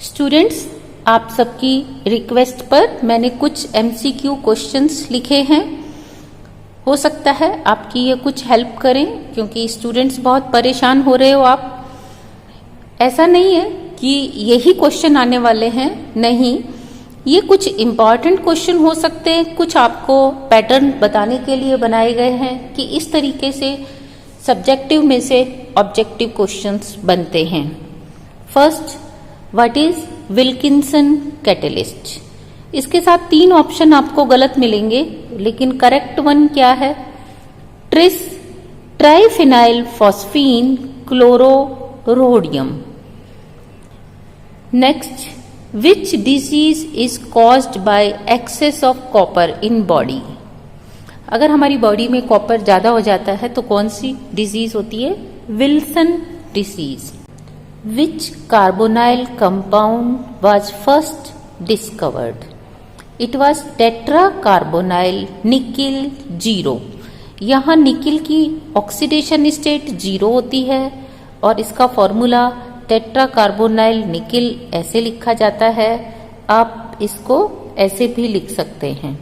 Students, आप सबकी request पर मैंने कुछ एमसीक्यू क्वेश्चंस लिखे हैं। हो सकता है आपकी ये कुछ हेल्प करें, क्योंकि स्टूडेंट्स बहुत परेशान हो रहे हो आप। ऐसा नहीं है कि यही क्वेश्चन आने वाले हैं, नहीं, ये कुछ इम्पॉर्टेंट क्वेश्चन हो सकते हैं, कुछ आपको पैटर्न बताने के लिए बनाए गए हैं कि इस तरीके से सब्जेक्टिव में से ऑब्जेक्टिव क्वेश्चंस बनते हैं। First, what is Wilkinson catalyst? इसके साथ 3 ऑप्शन आपको गलत मिलेंगे, लेकिन करेक्ट वन क्या है? Tris triphenyl phosphine chlororhodium. Next, which disease is caused by excess of copper in body? अगर हमारी बॉडी में कॉपर ज्यादा हो जाता है तो कौन सी डिजीज होती है? Wilson disease. Which carbonyl compound was first discovered? It was tetracarbonyl nickel 0। यहाँ निकिल की ऑक्सीडेशन स्टेट 0 होती है और इसका फॉर्मूला टेट्राकार्बोनाइल निकिल ऐसे लिखा जाता है। आप इसको ऐसे भी लिख सकते हैं।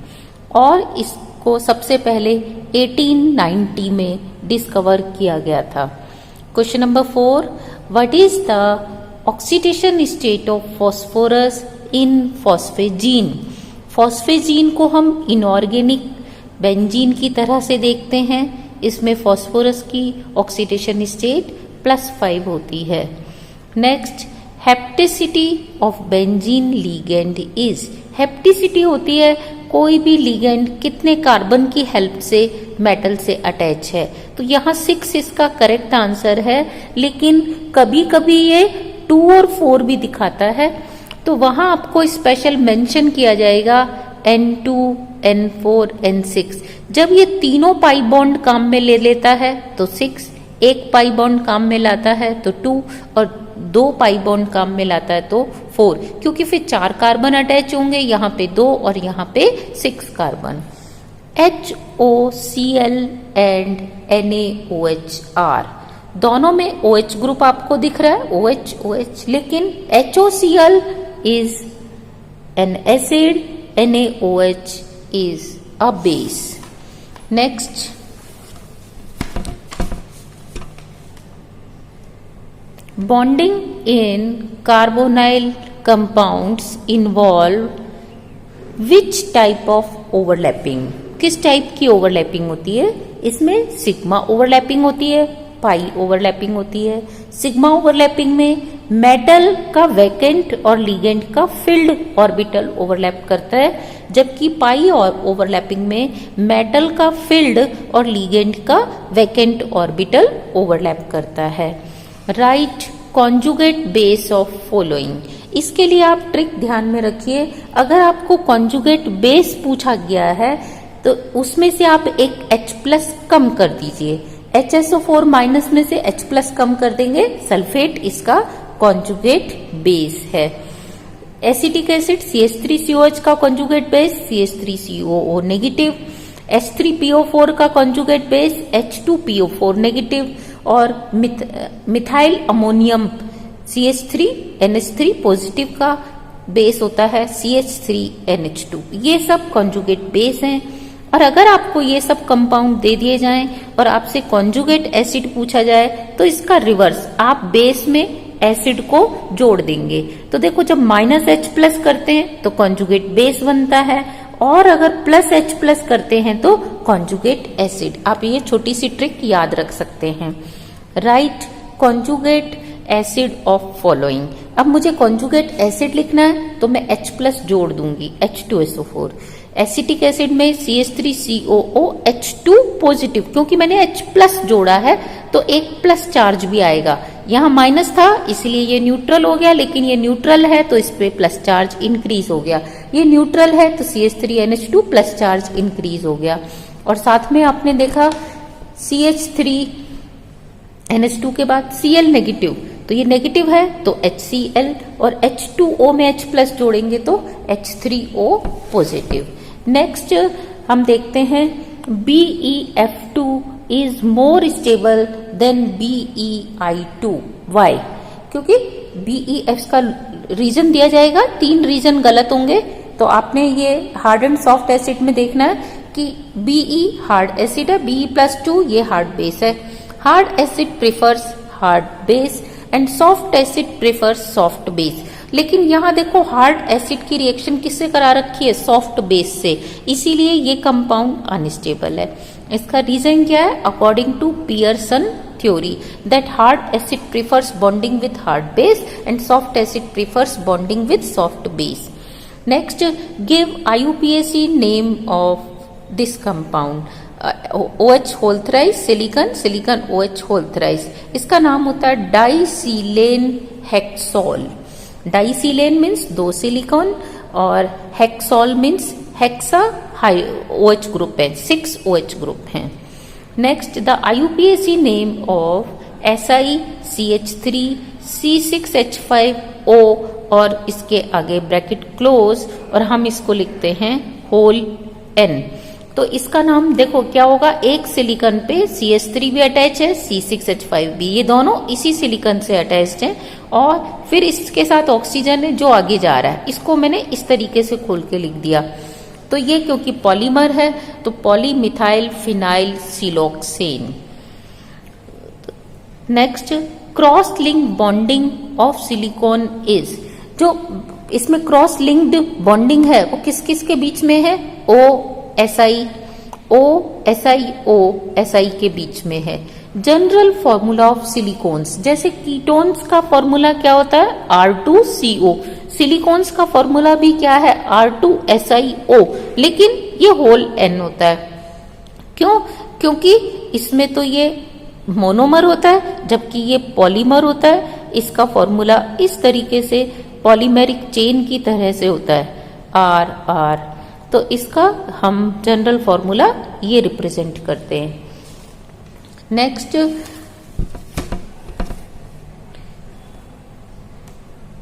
और इसको सबसे पहले 1890 में डिस्कवर किया गया था। Question number 4, What is the oxidation state of phosphorus in phosphagene? फॉस्फेजीन को हम इनऑर्गेनिक बेंजीन की तरह से देखते हैं। इसमें फॉस्फोरस की ऑक्सीडेशन स्टेट +5 होती है। Next, hapticity of benzene ligand is. Hapticity होती है कोई भी लिगेंड कितने कार्बन की हेल्प से मेटल से अटैच है। तो यहाँ 6 इसका करेक्ट आंसर है, लेकिन कभी कभी ये 2 और 4 भी दिखाता है, तो वहां आपको स्पेशल मेंशन किया जाएगा N2, N4, N6। जब ये तीनों पाई बॉन्ड काम में ले लेता है तो 6, एक पाई बॉन्ड काम में लाता है तो 2, और 2 पाई बॉन्ड काम में लाता है तो 4, क्योंकि फिर 4 कार्बन अटैच होंगे, यहाँ पे 2 और यहाँ पे 6 कार्बन। HOCl एंड NaOH दोनों में OH ग्रुप आपको दिख रहा है, OH OH, लेकिन HOCl is an acid, NaOH is a base. Next, bonding in carbonyl compounds involve which type of overlapping? किस टाइप की ओवरलैपिंग होती है? इसमें सिग्मा ओवरलैपिंग होती है, पाई ओवरलैपिंग होती है। सिग्मा ओवरलैपिंग में मेटल का वैकेंट और लिगेंड का फिल्ड ऑर्बिटल ओवरलैप करता है, जबकि पाई और ओवरलैपिंग में मेटल का फिल्ड और लिगेंड का वैकेंट ऑर्बिटल ओवरलैप करता है। Right conjugate base of following. इसके लिए आप ट्रिक ध्यान में रखिए। अगर आपको कॉन्जुगेट बेस पूछा गया है तो उसमें से आप एक H+ कम कर दीजिए। HSO4- में से H+ कम कर देंगे, सल्फेट इसका कॉन्जुगेट बेस है। एसिटिक एसिड CH3COH का conjugate base CH3COO negative, H3PO4 का कॉन्जुगेट बेस H2PO4 नेगेटिव, और मिथाइल अमोनियम CH3NH3 पॉजिटिव का बेस होता है CH3NH2। ये सब कॉन्जुगेट बेस हैं। और अगर आपको ये सब कंपाउंड दे दिए जाएं और आपसे कॉन्जुगेट एसिड पूछा जाए तो इसका रिवर्स, आप बेस में एसिड को जोड़ देंगे। तो देखो, जब -H+ करते हैं तो कॉन्जुगेट बेस बनता है, और अगर +H+ करते हैं तो कॉन्जुगेट एसिड। आप ये छोटी सी ट्रिक याद रख सकते हैं। Right conjugate acid of following. अब मुझे कॉन्जुगेट एसिड लिखना है तो मैं H+ जोड़ दूंगी, H2SO4। एसिटिक एसिड में CH3COOH2 पॉजिटिव, क्योंकि मैंने H+ जोड़ा है तो एक प्लस चार्ज भी आएगा। यहाँ माइनस था इसलिए ये न्यूट्रल हो गया, लेकिन ये न्यूट्रल है तो इस पे प्लस चार्ज इंक्रीज हो गया। ये न्यूट्रल है तो CH3NH2 प्लस चार्ज इंक्रीज हो गया। और साथ में आपने देखा CH3NH2 के बाद Cl नेगेटिव, तो ये नेगेटिव है तो HCl, और H2O में H+ जोड़ेंगे तो H3O पॉजिटिव। नेक्स्ट हम देखते हैं BeF2 is more stable than BeI2। Why? क्योंकि BeF का रीजन दिया जाएगा, 3 रीजन गलत होंगे। तो आपने ये हार्ड एंड सॉफ्ट एसिड में देखना है कि Be हार्ड एसिड है, Be+2 ये हार्ड बेस है। Hard acid prefers hard base and soft acid prefers soft base. लेकिन यहाँ देखो हार्ड एसिड की रिएक्शन किससे करा रखी है, सॉफ्ट बेस से, इसीलिए ये कंपाउंड अनस्टेबल है। इसका रीजन क्या है, according to Pearson theory that hard acid prefers bonding with hard base and soft acid prefers bonding with soft base. Next, give IUPAC name of this compound. OH whole thrice silicon, silicon OH whole thrice, इसका नाम होता है डाइसिलेन हेक्सॉल। डाइसिलेन means 2 silicon और hexol means hexa हाई OH group है, 6 OH group हैं। Next, the IUPAC name of SiCH3 C6H5O और इसके आगे ब्रैकेट क्लोज और हम इसको लिखते हैं होल N। तो इसका नाम देखो क्या होगा, एक सिलिकॉन पे CH3 भी अटैच है, C6H5 भी, ये दोनों इसी सिलिकॉन से अटैच्ड हैं और फिर इसके साथ ऑक्सीजन है जो आगे जा रहा है। इसको मैंने इस तरीके से खोल के लिख दिया। तो ये क्योंकि पॉलीमर है तो polymethyl phenyl siloxane. Next, cross link bonding of silicon is, जो इसमें क्रॉस लिंक्ड बॉन्डिंग है वो किस किस के बीच में है, OSI OSI के बीच में है। जनरल फॉर्मूला ऑफ सिलिकॉन्स, जैसे कीटोन्स का फॉर्मूला क्या होता है, R2CO, सिलिकॉन्स का फॉर्मूला भी क्या है, R2SiO, लेकिन ये होल N होता है। क्यों, क्योंकि इसमें तो ये मोनोमर होता है जबकि ये पॉलीमर होता है। इसका फॉर्मूला इस तरीके से पॉलीमेरिक चेन की तरह से होता है, R। तो इसका हम जनरल फॉर्मूला ये रिप्रेजेंट करते हैं। Next,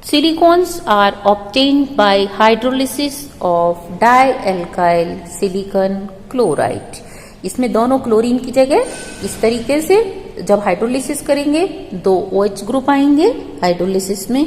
silicones are obtained by hydrolysis of dialkyl silicon chloride. इसमें दोनों क्लोरीन की जगह इस तरीके से जब हाइड्रोलिसिस करेंगे 2 OH ग्रुप आएंगे, हाइड्रोलिसिस में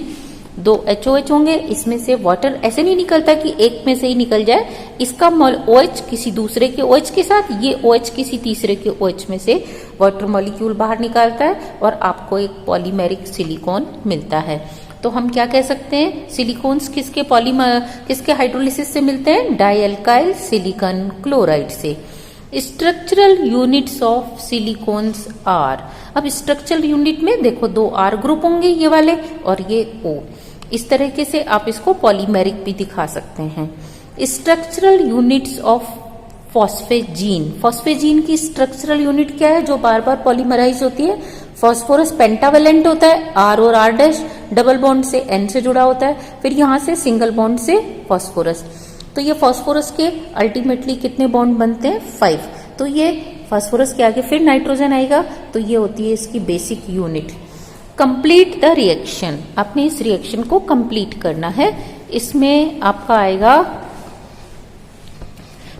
2 HOH होंगे, इसमें से वाटर ऐसे नहीं निकलता कि एक में से ही निकल जाए, इसका OH किसी दूसरे के OH के साथ, ये OH किसी तीसरे के OH में से वाटर मॉलिक्यूल बाहर निकालता है और आपको एक पॉलीमेरिक सिलिकॉन मिलता है। तो हम क्या कह सकते हैं, सिलिकॉन्स किसके हाइड्रोलिसिस से मिलते हैं, डाइएल्काइल सिलिकॉन क्लोराइड से। Structural units of silicones are, अब स्ट्रक्चरल यूनिट में देखो 2 R ग्रुप होंगे ये वाले और ये O, इस तरीके से आप इसको पॉलीमेरिक भी दिखा सकते हैं। स्ट्रक्चरल यूनिट्स ऑफ फॉस्फेजीन, फॉस्फेजीन की स्ट्रक्चरल यूनिट क्या है जो बार बार पॉलीमराइज होती है, फॉस्फोरस पेंटावेलेंट होता है, R और R' डबल बॉन्ड से N से जुड़ा होता है, फिर यहां से सिंगल बॉन्ड से फॉस्फोरस। तो ये फॉस्फोरस के अल्टीमेटली कितने बॉन्ड बनते हैं, 5। तो ये फॉस्फोरस के आगे फिर नाइट्रोजन आएगा, तो ये होती है इसकी basic unit. Complete the reaction, आपने इस रिएक्शन को कंप्लीट करना है। इसमें आपका आएगा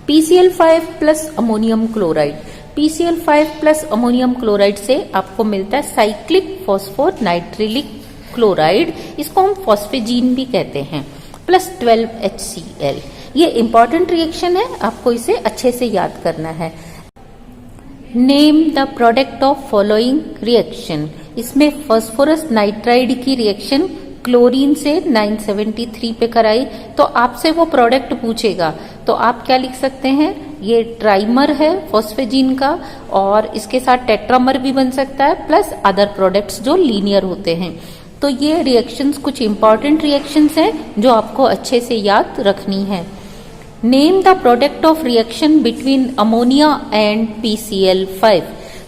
PCl5 plus ammonium chloride. PCl5 plus ammonium chloride से आपको मिलता है साइक्लिक फॉस्फोनाइट्रिलिक क्लोराइड, इसको हम फॉस्फेजीन भी कहते हैं, प्लस 12 HCl। ये इंपॉर्टेंट रिएक्शन है, आपको इसे अच्छे से याद करना है। Name the product of following reaction, इसमें फास्फोरस नाइट्राइड की रिएक्शन क्लोरीन से 973 पे कराई, तो आपसे वो प्रोडक्ट पूछेगा तो आप क्या लिख सकते हैं, ये ट्राइमर है फॉस्फेजीन का और इसके साथ टेट्रामर भी बन सकता है, प्लस अदर प्रोडक्ट्स जो लीनियर होते हैं। तो ये रिएक्शंस कुछ इंपॉर्टेंट रिएक्शंस हैं जो आपको अच्छे से याद रखनी है। Name the product of reaction between ammonia and PCl5,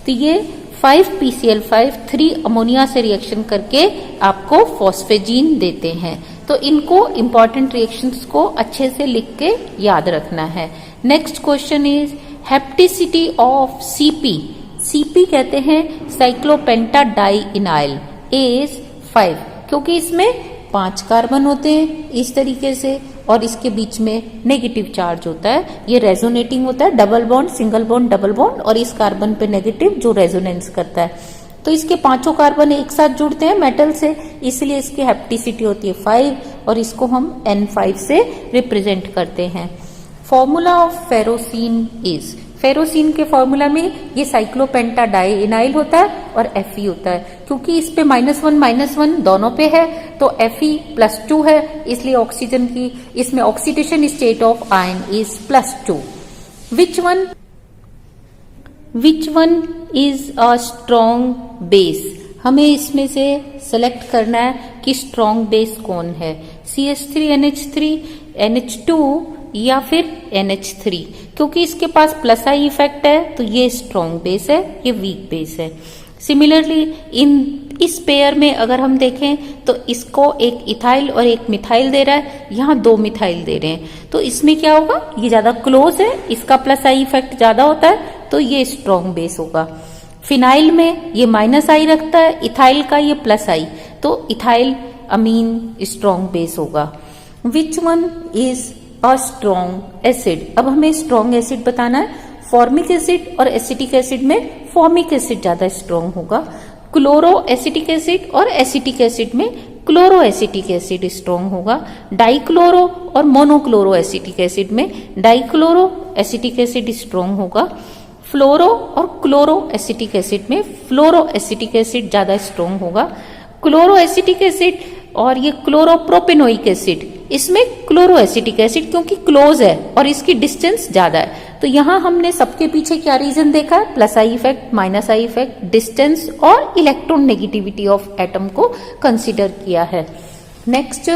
तो ये 5 PCl5 3 अमोनिया से रिएक्शन करके आपको फॉस्फेजीन देते हैं। तो इनको इंपॉर्टेंट रिएक्शंस को अच्छे से लिख के याद रखना है। Next question is hapticity of CP कहते हैं साइक्लोपेंटाडाइइनाइल, इज 5, क्योंकि इसमें 5 कार्बन होते हैं इस तरीके से और इसके बीच में नेगेटिव चार्ज होता है, ये रेजोनेटिंग होता है, double bond single bond double bond और इस कार्बन पे नेगेटिव जो रेजोनेंस करता है। तो इसके पांचों कार्बन एक साथ जुड़ते हैं मेटल से, इसलिए इसकी हेप्टिसिटी होती है 5 और इसको हम N5 से रिप्रेजेंट करते हैं। Formula of ferrocene is, ferrocene के फॉर्मूला में ये साइक्लोपेंटा डाइइनाइल होता है और Fe होता है। क्योंकि इस पे -1 दोनों पे है तो Fe+2 है, इसलिए ऑक्सीजन की इसमें oxidation state of ion is +2। Which one is a strong base, हमें इसमें से सेलेक्ट करना है कि स्ट्रॉन्ग बेस कौन है, CH3NH3, NH2 या फिर NH3। क्योंकि इसके पास प्लस आई इफेक्ट है तो ये स्ट्रॉन्ग बेस है, ये वीक बेस है। सिमिलरली इस पेयर में अगर हम देखें तो इसको एक इथाइल और एक मिथाइल दे रहा है, यहाँ 2 मिथाइल दे रहे हैं, तो इसमें क्या होगा, ये ज्यादा क्लोज है, इसका प्लस आई इफेक्ट ज्यादा होता है तो ये स्ट्रॉन्ग बेस होगा। फिनाइल में ये -I रखता है, इथाइल का ये +I, तो इथाइल अमीन स्ट्रॉन्ग बेस होगा। Which one is a strong acid, अब हमें स्ट्रॉन्ग एसिड बताना है। फॉर्मिक एसिड और एसिटिक एसिड में फॉर्मिक एसिड ज्यादा स्ट्रॉन्ग होगा, क्लोरो एसिटिक एसिड और एसिटिक एसिड में क्लोरो एसिटिक एसिड स्ट्रॉन्ग होगा, डाइक्लोरो और मोनोक्लोरो एसिटिक एसिड में डाइक्लोरो एसिटिक एसिड स्ट्रॉन्ग होगा, फ्लोरो और क्लोरो एसिटिक एसिड में फ्लोरो एसिटिक एसिड ज्यादा स्ट्रॉन्ग होगा, क्लोरो एसिटिक एसिड और ये क्लोरोप्रोपेनोइक एसिड, इसमें क्लोरो एसिटिक एसिड क्योंकि क्लोज है और इसकी डिस्टेंस ज्यादा है, तो यहां हमने सबके पीछे क्या रीजन देखा है, +I effect, -I effect, distance और इलेक्ट्रॉन नेगेटिविटी ऑफ एटम को कंसीडर किया है। नेक्स्ट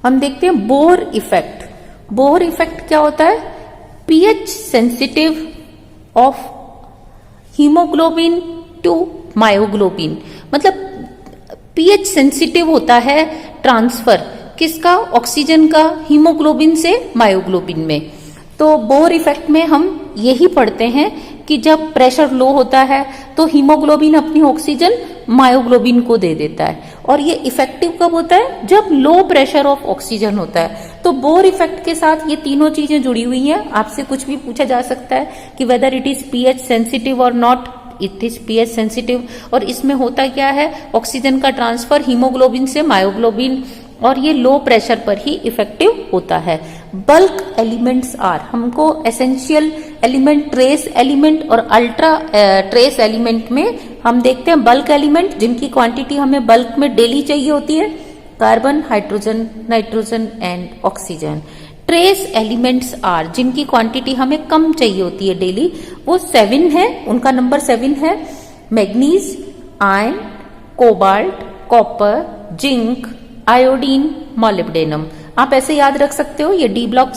हम देखते हैं बोर इफेक्ट। बोर इफेक्ट क्या होता है, pH sensitive of haemoglobin to myoglobin, मतलब pH सेंसिटिव होता है ट्रांसफर किसका, ऑक्सीजन का हीमोग्लोबिन से मायोग्लोबिन में। तो बोर इफेक्ट में हम यही पढ़ते हैं कि जब प्रेशर लो होता है तो हीमोग्लोबिन अपनी ऑक्सीजन मायोग्लोबिन को दे देता है, और ये इफेक्टिव कब होता है, जब लो प्रेशर ऑफ ऑक्सीजन होता है। तो बोर इफेक्ट के साथ ये तीनों चीजें जुड़ी हुई हैं। आपसे कुछ भी पूछा जा सकता है कि whether it is pH sensitive और not, it is pH sensitive, और इसमें होता क्या है, ऑक्सीजन का ट्रांसफर हीमोग्लोबिन से मायोग्लोबिन, और ये लो प्रेशर पर ही इफेक्टिव होता है। बल्क एलिमेंट्स आर, हमको एसेंशियल एलिमेंट, ट्रेस एलिमेंट और अल्ट्रा ट्रेस एलिमेंट में हम देखते हैं बल्क एलिमेंट जिनकी क्वांटिटी हमें बल्क में डेली चाहिए होती है, carbon, hydrogen, nitrogen and oxygen. Trace elements are, जिनकी क्वांटिटी हमें कम चाहिए होती है डेली, वो 7 है, उनका नंबर 7 है, manganese, iron, cobalt, copper, zinc, iodine, molybdenum. आप ऐसे याद रख सकते हो, ये डी ब्लॉक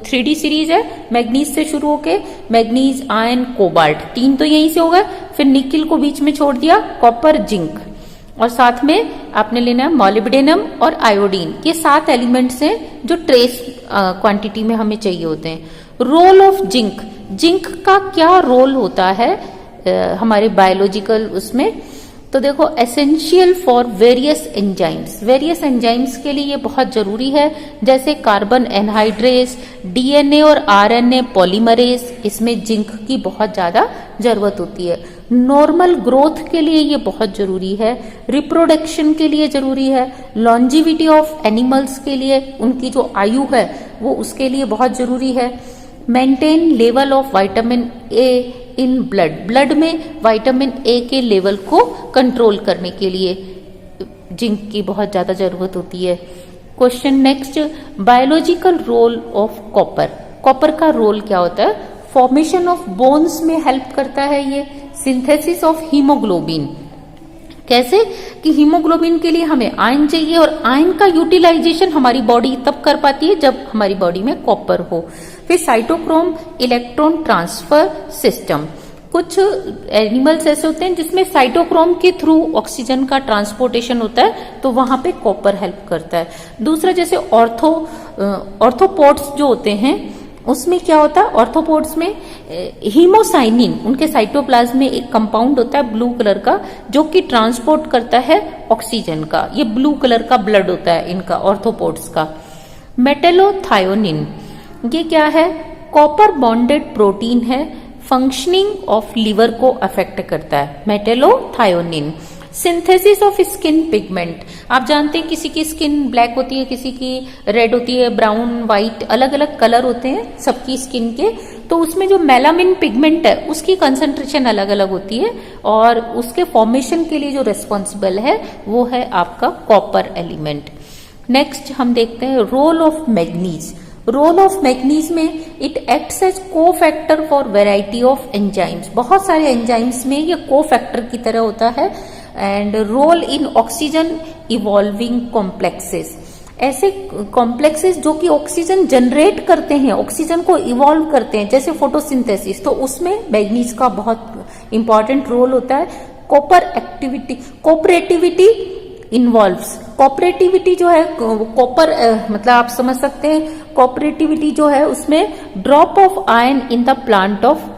3D सीरीज है, मैग्नीज से शुरू होके मैग्नीज, आयरन, कोबाल्ट, 3 तो यहीं से हो गए, फिर निकिल को बीच में छोड़ दिया, कॉपर, जिंक, और साथ में आपने लेना है मॉलिब्डेनम और आयोडीन। ये 7 एलिमेंट्स हैं जो ट्रेस क्वांटिटी में हमें चाहिए होते हैं। रोल ऑफ जिंक, जिंक का क्या रोल होता है हमारे बायोलॉजिकल उसमें, तो देखो essential for various enzymes, various enzymes के लिए ये बहुत जरूरी है, जैसे कार्बन एनहाइड्रेस, DNA और RNA पॉलीमरेज, इसमें जिंक की बहुत ज्यादा जरूरत होती है। नॉर्मल ग्रोथ के लिए ये बहुत जरूरी है, रिप्रोडक्शन के लिए जरूरी है, लॉन्जिविटी ऑफ एनिमल्स के लिए, उनकी जो आयु है वो उसके लिए बहुत जरूरी है। Maintain level of vitamin A in blood, blood में विटामिन ए के लेवल को कंट्रोल करने के लिए जिंक की बहुत ज्यादा जरूरत होती है। Question next, biological role of copper, copper का रोल क्या होता है, फॉर्मेशन ऑफ बोन्स में हेल्प करता है ये, सिंथेसिस ऑफ हीमोग्लोबिन, कैसे कि हीमोग्लोबिन के लिए हमें आयरन चाहिए और आयरन का यूटिलाइजेशन हमारी बॉडी तब कर पाती है जब हमारी बॉडी में कॉपर हो। फिर साइटोक्रोम इलेक्ट्रॉन ट्रांसफर सिस्टम, कुछ एनिमल्स ऐसे होते हैं जिसमें साइटोक्रोम के थ्रू ऑक्सीजन का ट्रांसपोर्टेशन होता है, तो वहां पे कॉपर हेल्प करता है। दूसरा जैसे ऑर्थोपोड्स जो होते हैं उसमें क्या होता है, ऑर्थोपोड्स में हीमोसाइनिन, उनके साइटोप्लाज्म में एक कंपाउंड होता है ब्लू कलर का जो कि ट्रांसपोर्ट करता है ऑक्सीजन का, ये ब्लू कलर का ब्लड होता है इनका ऑर्थोपोड्स का। मेटेलोथायोनिन, ये क्या है, कॉपर बॉन्डेड प्रोटीन है, फंक्शनिंग ऑफ लिवर को अफेक्ट करता है। मेटेलोथायोनिन, सिंथेसिस ऑफ स्किन पिगमेंट। आप जानते हैं किसी की स्किन ब्लैक होती है, किसी की रेड होती है, ब्राउन, व्हाइट, अलग अलग कलर होते हैं सबकी स्किन के। तो उसमें जो मेलामिन पिगमेंट है उसकी कंसंट्रेशन अलग अलग होती है और उसके फॉर्मेशन के लिए जो रेस्पॉन्सिबल है वो है आपका कॉपर एलिमेंट। नेक्स्ट हम देखते हैं role of manganese. Role of manganese में it acts as cofactor for variety of enzymes. बहुत सारे एंजाइम्स में ये को फैक्टर की तरह होता है। And role in oxygen evolving complexes, ऐसे कॉम्प्लेक्सेस जो कि ऑक्सीजन जनरेट करते हैं, ऑक्सीजन को इवॉल्व करते हैं, जैसे फोटोसिंथेसिस, तो उसमें मैग्नीज का बहुत इंपॉर्टेंट रोल होता है। Copper activity, cooperativity involves. Cooperativity जो है, कॉपर मतलब आप समझ सकते हैं कोऑपरेटिविटी जो है उसमें drop of ion in the plant of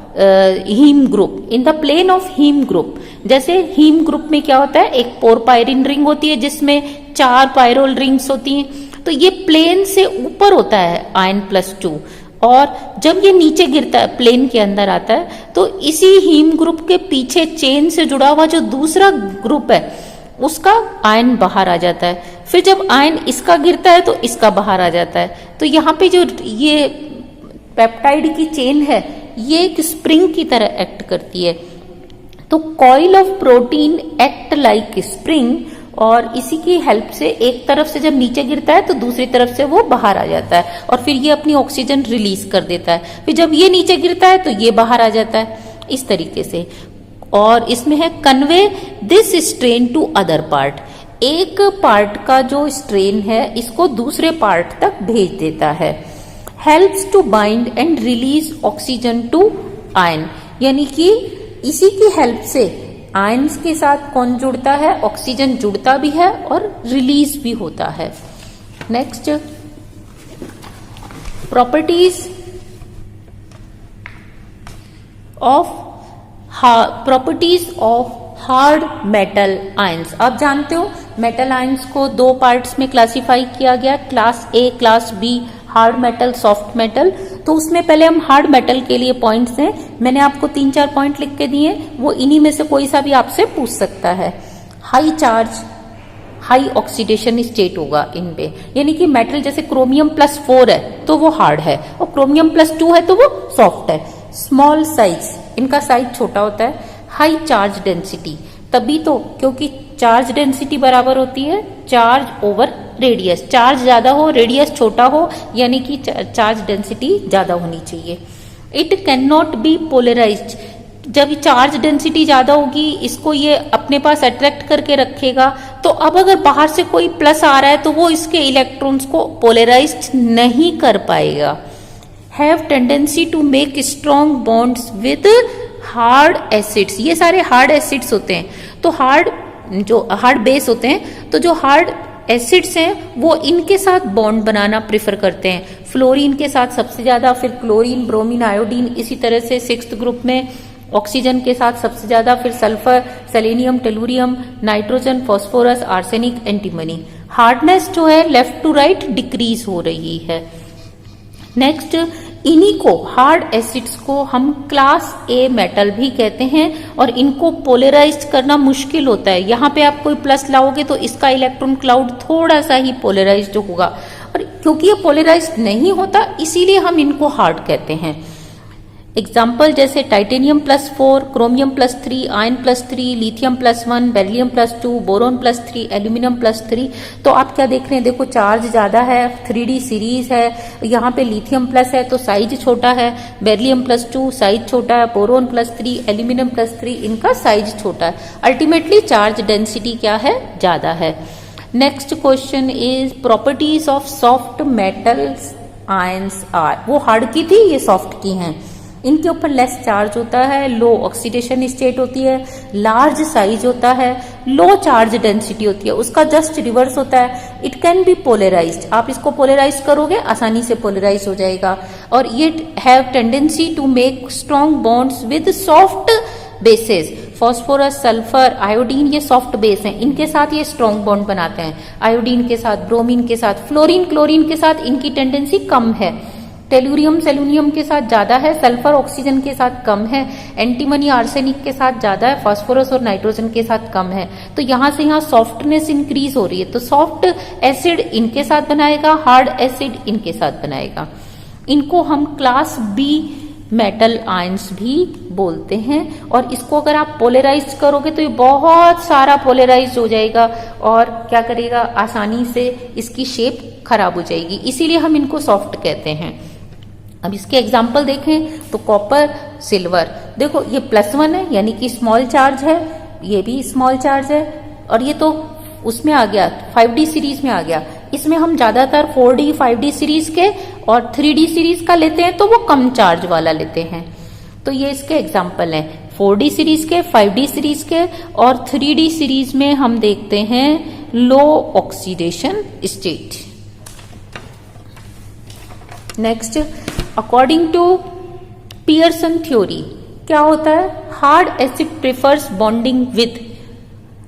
haem group, in the plane of haem group. जैसे हीम ग्रुप में क्या होता है, एक पोरपायरिन रिंग होती है जिसमें 4 पायरोल रिंग्स होती हैं। तो ये प्लेन से ऊपर होता है आयन +2, और जब ये नीचे गिरता है, प्लेन के अंदर आता है, तो इसी हीम ग्रुप के पीछे चेन से जुड़ा हुआ जो दूसरा ग्रुप है उसका आयन बाहर आ जाता है। फिर जब आयन इसका गिरता है तो इसका बाहर आ जाता है। तो यहाँ पे जो ये पेप्टाइड की चेन है ये एक स्प्रिंग की तरह एक्ट करती है। तो coil of protein act like spring, और इसी की हेल्प से एक तरफ से जब नीचे गिरता है तो दूसरी तरफ से वो बाहर आ जाता है और फिर ये अपनी ऑक्सीजन रिलीज कर देता है। फिर जब ये नीचे गिरता है तो ये बाहर आ जाता है, इस तरीके से। और इसमें है convey this strain to other part. एक पार्ट का जो स्ट्रेन है इसको दूसरे पार्ट तक भेज देता है। Helps to bind and release oxygen to ion, यानी कि इसी की हेल्प से आयन्स के साथ कौन जुड़ता है, ऑक्सीजन जुड़ता भी है और रिलीज भी होता है। Next, properties of hard metal ions. आप जानते हो मेटल आयंस को 2 पार्ट्स में क्लासिफाई किया गया, class A, class B, hard metal, soft metal. तो उसमें पहले हम हार्ड मेटल के लिए पॉइंट्स हैं, मैंने आपको 3-4 पॉइंट लिख के दिए, वो इन्हीं में से कोई सा भी आपसे पूछ सकता है। High charge, high oxidation state होगा इन पे, यानी कि मेटल जैसे क्रोमियम +4 है तो वो हार्ड है और क्रोमियम +2 है तो वो सॉफ्ट है। स्मॉल साइज, इनका साइज छोटा होता है। हाई चार्ज डेंसिटी, तभी तो क्योंकि चार्ज डेंसिटी बराबर होती है चार्ज ओवर रेडियस। चार्ज ज्यादा हो, रेडियस छोटा हो, यानी कि चार्ज डेंसिटी ज्यादा होनी चाहिए। It can not be polarised, जब चार्ज डेंसिटी ज्यादा होगी इसको ये अपने पास अट्रैक्ट करके रखेगा। तो अब अगर बाहर से कोई प्लस आ रहा है तो वो इसके इलेक्ट्रॉन्स को पोलराइज्ड नहीं कर पाएगा। Have tendency to make strong bonds with hard acids, ये सारे हार्ड एसिड्स होते हैं। तो हार्ड बेस होते हैं, तो जो हार्ड एसिड्स हैं वो इनके साथ बॉन्ड बनाना प्रिफर करते हैं। फ्लोरीन के साथ सबसे ज्यादा, फिर क्लोरीन, ब्रोमीन, आयोडीन, इसी तरह से 6th ग्रुप में ऑक्सीजन के साथ सबसे ज्यादा, फिर sulphur, selenium, tellurium, nitrogen, phosphorus, arsenic, antimony. Hardness जो है लेफ्ट टू राइट डिक्रीज हो रही है। नेक्स्ट, इन्हीं को हार्ड एसिड्स को हम क्लास ए मेटल भी कहते हैं और इनको पोलराइज करना मुश्किल होता है। यहाँ पे आप कोई प्लस लाओगे तो इसका इलेक्ट्रॉन क्लाउड थोड़ा सा ही पोलराइज्ड होगा, और क्योंकि ये पोलराइज्ड नहीं होता इसीलिए हम इनको हार्ड कहते हैं। एग्जाम्पल जैसे titanium +4, chromium +3, ion +3, lithium +1, beryllium +2, boron +3, aluminium +3। तो आप क्या देख रहे हैं, देखो चार्ज ज्यादा है, 3D सीरीज है, यहाँ पे लिथियम प्लस है तो साइज छोटा है, बेरिलियम +2 साइज छोटा है, बोरोन +3, एल्यूमिनियम +3 इनका साइज छोटा है। अल्टीमेटली चार्ज डेंसिटी क्या है, ज्यादा है। Next question is properties of soft metals ions are. वो हार्ड की थी, ये सॉफ्ट की हैं। इनके ऊपर लेस चार्ज होता है, लो ऑक्सीडेशन स्टेट होती है, लार्ज साइज होता है, लो चार्ज डेंसिटी होती है। उसका जस्ट रिवर्स होता है, इट कैन बी पोलराइज्ड। आप इसको पोलराइज करोगे आसानी से पोलराइज हो जाएगा। और ये have tendency to make strong bonds with soft bases. Phosphorus, sulphur, iodine ये सॉफ्ट बेस हैं, इनके साथ ये स्ट्रॉन्ग बॉन्ड बनाते हैं। आयोडीन के साथ, ब्रोमीन के साथ, फ्लोरीन, क्लोरीन के साथ इनकी टेंडेंसी कम है। टेलुरियम सेलुनियम के साथ ज्यादा है, सल्फर ऑक्सीजन के साथ कम है, एंटीमनी आर्सेनिक के साथ ज्यादा है, फास्फोरस और नाइट्रोजन के साथ कम है। तो यहां से यहां सॉफ्टनेस इंक्रीज हो रही है, तो सॉफ्ट एसिड इनके साथ बनाएगा, हार्ड एसिड इनके साथ बनाएगा। इनको हम क्लास बी मेटल आयंस भी बोलते हैं। और इसको अगर आप पोलराइज करोगे तो ये बहुत सारा पोलराइज हो जाएगा और क्या करेगा, आसानी से इसकी शेप खराब हो जाएगी, इसीलिए हम इनको सॉफ्ट कहते हैं। अब इसके एग्जाम्पल देखें तो कॉपर, सिल्वर, देखो ये +1 है यानी कि स्मॉल चार्ज है, ये भी स्मॉल चार्ज है, और ये तो उसमें आ गया 5D सीरीज में आ गया। इसमें हम ज्यादातर 4D 5D सीरीज के और 3D सीरीज का लेते हैं, तो वो कम चार्ज वाला लेते हैं। तो ये इसके एग्जाम्पल हैं 4D सीरीज के, 5D सीरीज के, और 3D सीरीज में हम देखते हैं low oxidation state. Next, according to Pearson theory क्या होता है, hard acid prefers bonding with,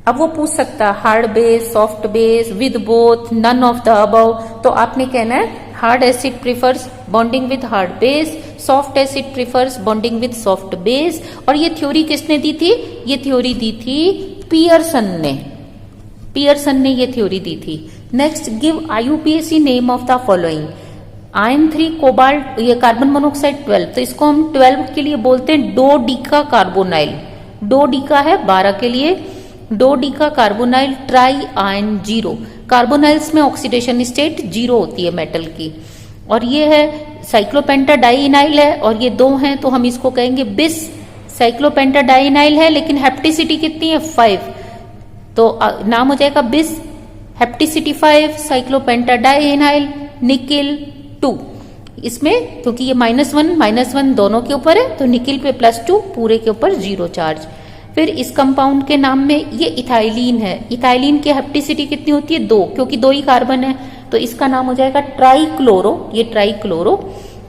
अब वो पूछ सकता है hard base, soft base, with both, none of the above, तो आपने कहना है hard acid prefers bonding with hard base, soft acid prefers bonding with soft base. और ये थ्योरी किसने दी थी, ये थ्योरी दी थी पियर्सन ने ये थ्योरी दी थी। Next, give IUPAC name of the following, Iron 3 cobalt, ये कार्बन मोनोऑक्साइड 12, तो इसको हम 12 के लिए बोलते हैं डोडिका कार्बोनाइल, डोडिका है 12 के लिए, डोडिका कार्बोनाइल ट्राई आयन 0। कार्बोनाइल्स में ऑक्सीडेशन स्टेट 0 होती है मेटल की। और ये है साइक्लोपेंटाडाइइनाइल है, और ये 2 हैं तो हम इसको कहेंगे बिस। साइक्लोपेंटाडाइइनाइल है लेकिन हेप्टिसिटी कितनी है 5, तो नाम हो जाएगा बिस, हेप्टिसिटी 5, साइक्लोपेंटाडाइइनाइल, निकिल 2। इसमें क्योंकि ये -1 दोनों के ऊपर है, तो निकिल पे +2, पूरे के ऊपर 0 चार्ज। फिर इस कंपाउंड के नाम में ये इथाइलिन है, इथाइलिन की हेप्टिसिटी कितनी होती है 2, क्योंकि 2 ही कार्बन है, तो इसका नाम हो जाएगा ट्राइक्लोरो, ये ट्राइक्लोरो,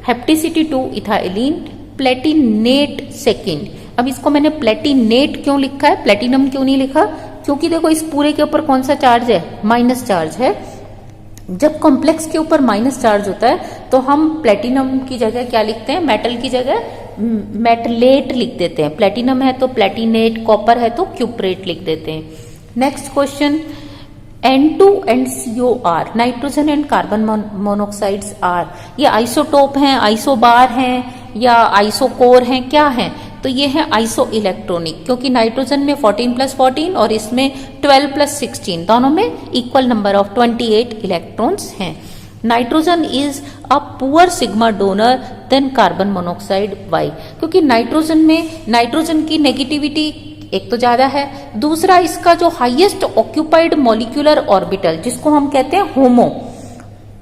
हेप्टिसिटी 2 इथाइलिन, प्लेटिनेट सेकेंड। अब इसको मैंने प्लेटिनेट क्यों लिखा है, प्लेटिनम क्यों नहीं लिखा, क्योंकि देखो इस पूरे के ऊपर कौन सा चार्ज है, माइनस चार्ज है। जब कॉम्प्लेक्स के ऊपर माइनस चार्ज होता है तो हम प्लेटिनम की जगह क्या लिखते हैं, मेटल की जगह मेटलेट लिख देते हैं, प्लेटिनम है तो प्लेटिनेट, कॉपर है तो क्यूप्रेट लिख देते हैं। Next question, N2 and COR, nitrogen and carbon monoxides are, ये आइसोटोप हैं, आइसोबार हैं या आइसोकोर हैं, क्या हैं, तो ये है आइसो इलेक्ट्रॉनिक, क्योंकि नाइट्रोजन में 14+14 और इसमें 12+16, दोनों में इक्वल नंबर ऑफ 28 इलेक्ट्रॉन्स हैं। Nitrogen is a poor sigma donor then carbon monoxide, why, क्योंकि नाइट्रोजन में नाइट्रोजन की नेगेटिविटी एक तो ज्यादा है, दूसरा इसका जो हाईएस्ट ऑक्यूपाइड मॉलिक्यूलर ऑर्बिटल जिसको हम कहते हैं HOMO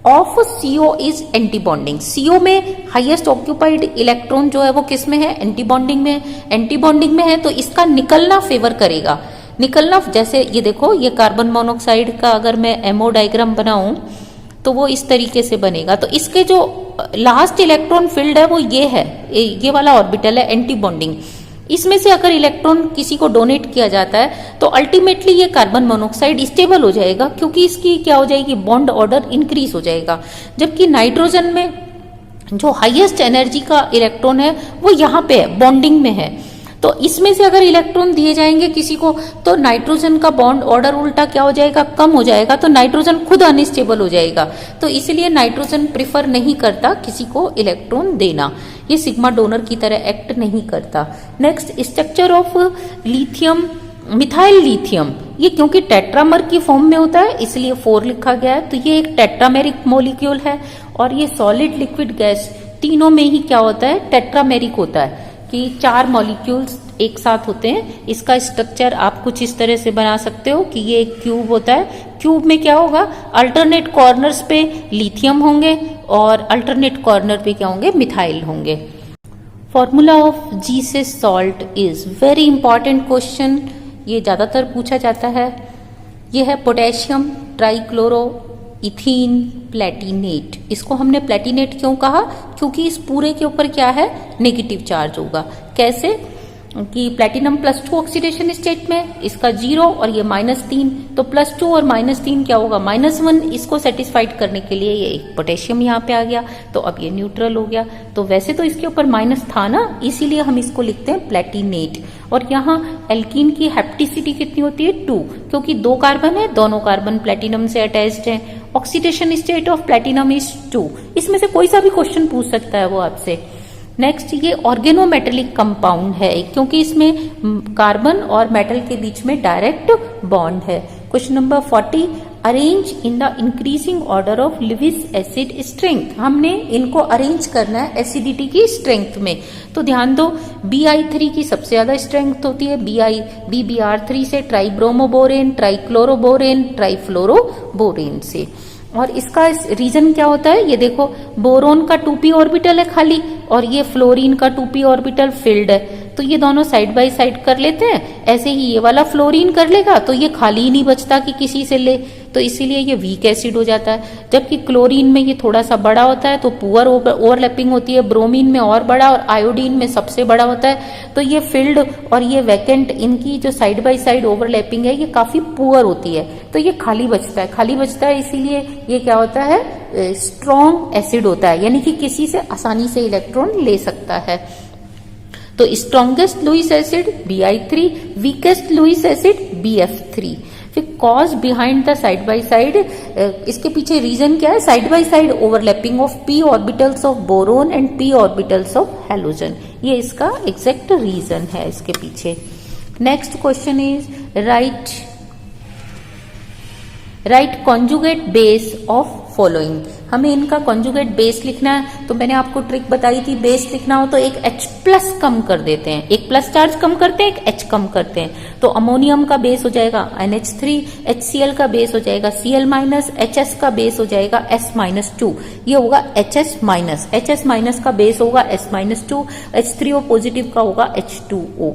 of CO is antibonding, CO में हाईएस्ट ऑक्यूपाइड इलेक्ट्रॉन जो है वो किस में है, एंटीबॉन्डिंग में, एंटीबॉन्डिंग में है, तो इसका निकलना फेवर करेगा, निकलना, जैसे ये देखो ये कार्बन मोनोऑक्साइड का अगर मैं एमओ डायग्राम बनाऊं तो वो इस तरीके से बनेगा, तो इसके जो लास्ट इलेक्ट्रॉन फील्ड है वो ये है, ये वाला ऑर्बिटल है एंटीबॉन्डिंग, इसमें से अगर इलेक्ट्रॉन किसी को डोनेट किया जाता है तो अल्टीमेटली ये कार्बन मोनोऑक्साइड स्टेबल हो जाएगा, क्योंकि इसकी क्या हो जाएगी, बॉन्ड ऑर्डर इंक्रीज हो जाएगा। जबकि नाइट्रोजन में जो हाईएस्ट एनर्जी का इलेक्ट्रॉन है वो यहाँ पे है, बॉन्डिंग में है, तो इसमें से अगर इलेक्ट्रॉन दिए जाएंगे किसी को तो नाइट्रोजन का बॉन्ड ऑर्डर उल्टा क्या हो जाएगा, कम हो जाएगा, तो नाइट्रोजन खुद अनस्टेबल हो जाएगा, तो इसलिए नाइट्रोजन प्रिफर नहीं करता किसी को इलेक्ट्रॉन देना, ये सिग्मा डोनर की तरह एक्ट नहीं करता। Next, structure of lithium, methyl lithium, ये क्योंकि टेट्रामर की फॉर्म में होता है इसलिए 4 लिखा गया है, तो ये एक टेट्रामेरिक मॉलिक्यूल है, और ये सॉलिड लिक्विड गैस तीनों में ही क्या होता है, टेट्रामेरिक होता है कि 4 मॉलिक्यूल्स एक साथ होते हैं। इसका स्ट्रक्चर आप कुछ इस तरह से बना सकते हो कि ये एक क्यूब होता है, क्यूब में क्या होगा, अल्टरनेट कॉर्नर्स पे लिथियम होंगे और अल्टरनेट कॉर्नर पे क्या होंगे, मिथाइल होंगे। Formula of Zeise's salt is very important question, ये ज्यादातर पूछा जाता है। ये है पोटेशियम ट्राइक्लोरो इथीन प्लेटिनेट, इसको हमने प्लेटिनेट क्यों कहा, क्योंकि इस पूरे के ऊपर क्या है, नेगेटिव चार्ज होगा। कैसे, कि प्लेटिनम +2 ऑक्सीडेशन स्टेट में, इसका 0 और ये -3, तो +2 और -3 क्या होगा, -1। इसको सेटिस्फाइड करने के लिए ये एक पोटेशियम यहाँ पे आ गया, तो अब ये न्यूट्रल हो गया। तो वैसे तो इसके ऊपर माइनस था ना, इसीलिए हम इसको लिखते हैं प्लेटिनेट। और यहाँ एल्कीन की हेप्टिसिटी कितनी होती है, 2, क्योंकि 2 कार्बन है, दोनों कार्बन प्लेटिनम से अटैच्ड है। Oxidation state of platinum is 2। इसमें से कोई सा भी क्वेश्चन पूछ सकता है वो आपसे। नेक्स्ट, ये ऑर्गेनोमेटेलिक कंपाउंड है क्योंकि इसमें कार्बन और मेटल के बीच में डायरेक्ट बॉन्ड है। Question number 40, arrange in the increasing order of Lewis acid strength. हमने इनको अरेंज करना है एसिडिटी की स्ट्रेंथ में। तो ध्यान दो, Bi3 की सबसे ज्यादा स्ट्रेंथ होती है BBr3 से, ट्राइब्रोमोबोरेन, ट्राइक्लोरोबोरेन, ट्राइफ्लोरोबोरेन से। और इसका रीजन क्या होता है, ये देखो, बोरोन का 2p ऑर्बिटल है खाली और ये फ्लोरीन का 2p ऑर्बिटल फिल्ड है, तो ये दोनों साइड बाय साइड कर लेते हैं। ऐसे ही ये वाला फ्लोरीन कर लेगा तो ये खाली ही नहीं बचता कि किसी से ले, तो इसीलिए ये वीक एसिड हो जाता है। जबकि क्लोरीन में ये थोड़ा सा बड़ा होता है तो पुअर ओवरलैपिंग होती है, ब्रोमीन में और बड़ा और आयोडीन में सबसे बड़ा होता है। तो ये फिल्ड और ये वैकेंट, इनकी जो साइड बाय साइड ओवरलैपिंग है ये काफी पुअर होती है, तो ये खाली बचता है। खाली बचता है इसीलिए ये क्या होता है, स्ट्रॉन्ग एसिड होता है, यानी कि किसी से आसानी से इलेक्ट्रॉन ले सकता है। तो strongest Lewis acid Bi3, weakest Lewis acid Bf3। फिर cause behind the side by side, इसके पीछे रीजन क्या है, side by side overlapping of p orbitals of boron and p orbitals of halogen, ये इसका एग्जैक्ट रीजन है इसके पीछे। Next question is write conjugate base of following. हमें इनका कॉन्जुगेट बेस लिखना है, तो मैंने आपको ट्रिक बताई थी, बेस लिखना हो तो एक H+ कम कर देते हैं, एक प्लस चार्ज कम करते हैं, एक H कम करते हैं। तो अमोनियम का बेस हो जाएगा NH3, HCl का बेस हो जाएगा Cl-, HS का बेस हो जाएगा S-2, ये होगा HS- का बेस होगा S-2, H3O पॉजिटिव का होगा H2O।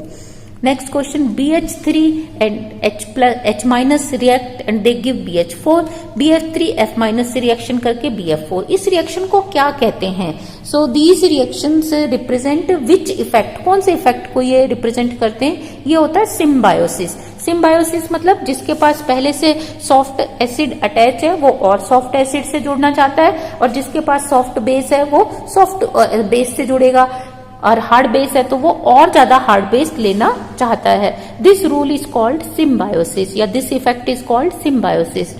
Next question, BH3 and H- react and they give BH4, BH3 F- से रिएक्शन करके BF4। इस रिएक्शन को क्या कहते हैं? So these reactions represent which effect, कौन से इफेक्ट को ये रिप्रेजेंट करते हैं? ये होता है सिम्बायोसिस। सिम्बायोसिस मतलब जिसके पास पहले से सॉफ्ट एसिड अटैच है वो और सॉफ्ट एसिड से जुड़ना चाहता है, और जिसके पास सॉफ्ट बेस है वो सॉफ्ट बेस से जुड़ेगा, और हार्ड बेस है तो वो और ज्यादा हार्ड बेस लेना चाहता है। This rule is called symbiosis, या this effect is called symbiosis.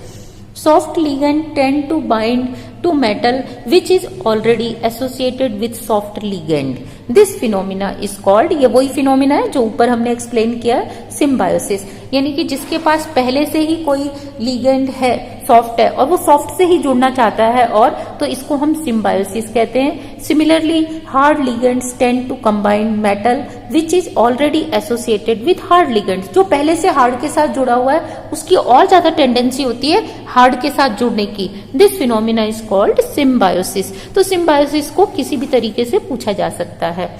Soft ligand tend to bind to metal which is already associated with soft ligand. This phenomena is called, ये वही फिनोमिना है जो ऊपर हमने एक्सप्लेन किया, सिम्बायोसिस। यानी कि जिसके पास पहले से ही कोई लिगेंड है, सॉफ्ट है, और वो सॉफ्ट से ही जुड़ना चाहता है, और तो इसको हम सिम्बायोसिस कहते हैं। Similarly hard ligands tend to combine metal which is already associated with hard ligands. जो पहले से हार्ड के साथ जुड़ा हुआ है उसकी और ज्यादा टेंडेंसी होती है हार्ड के साथ जुड़ने की। This phenomena is called symbiosis. तो सिम्बायोसिस को किसी भी तरीके से पूछा जा सकता है,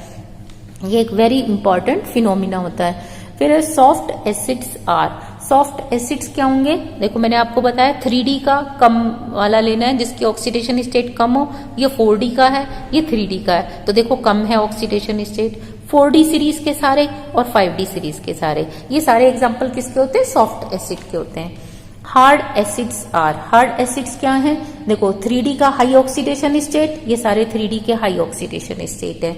ये एक वेरी इंपॉर्टेंट फिनोमिना होता है। फिर soft acids are, soft acids क्या होंगे? देखो मैंने आपको बताया 3D का कम वाला लेना है जिसकी ऑक्सीडेशन स्टेट कम हो, ये 4D का है, ये 3D का है, तो देखो कम है ऑक्सीडेशन स्टेट। 4D सीरीज के सारे और 5D सीरीज के सारे, ये सारे एग्जाम्पल किसके होते हैं? सॉफ्ट एसिड के होते हैं। Hard acids are, hard acids क्या हैं? देखो 3D का हाई ऑक्सीडेशन स्टेट, ये सारे 3D के हाई ऑक्सीडेशन स्टेट है।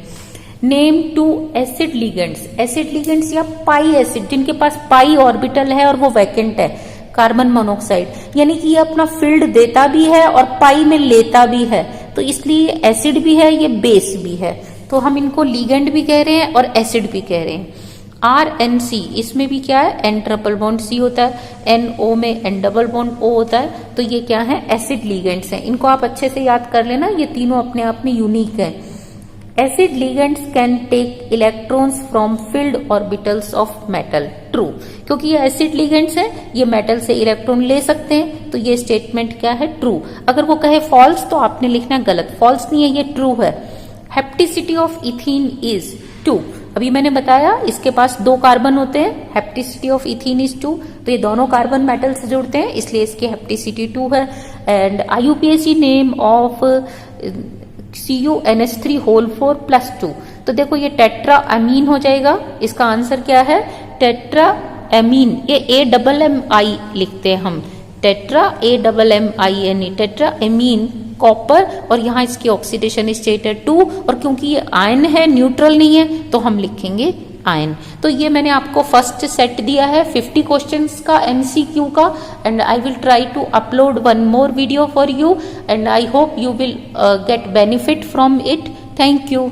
Name 2 acid ligands, acid ligands या पाई एसिड, जिनके पास पाई ऑर्बिटल है और वो वैकेंट है, कार्बन मोनोक्साइड, यानी कि ये अपना फील्ड देता भी है और पाई में लेता भी है, तो इसलिए ये एसिड भी है, ये बेस भी है, तो हम इनको लिगेंड भी कह रहे हैं और एसिड भी कह रहे हैं। RNC, इसमें भी क्या है? N ट्रिपल बॉन्ड C होता है, NO में N डबल बॉन्ड O होता है, तो ये क्या है? एसिड लिगेंड्स हैं। इनको आप अच्छे से याद कर लेना, ये तीनों अपने आप में यूनिक हैं। Acid ligands can take electrons from filled orbitals of metal, true, क्योंकि ये एसिड लिगेंड्स हैं, ये मेटल से इलेक्ट्रॉन ले सकते हैं, तो ये स्टेटमेंट क्या है? ट्रू। अगर वो कहे फॉल्स तो आपने लिखना गलत, फॉल्स नहीं है, ये ट्रू है। हेप्टिसिटी ऑफ इथीन इज 2, अभी मैंने बताया इसके पास 2 कार्बन होते हैं, हेप्टिसिटी ऑफ इथीन इज 2, तो ये दोनों कार्बन मेटल से जुड़ते हैं इसलिए इसकी हेप्टिसिटी 2 है। And IUPAC name of CuNH3 whole 4 +2, तो देखो ये टेट्रा अमीन हो जाएगा, इसका आंसर क्या है टेट्रा एमीन। ये AMMI लिखते हैं हम, tetra AMMINE, tetra amine copper, और यहाँ इसकी ऑक्सीडेशन स्टेट है 2, और क्योंकि ये आयन है न्यूट्रल नहीं है तो हम लिखेंगे आयन। तो ये मैंने आपको फर्स्ट सेट दिया है 50 क्वेश्चंस का MCQ का, and I will try to upload one more video for you, and I hope you will get benefit from it. Thank you.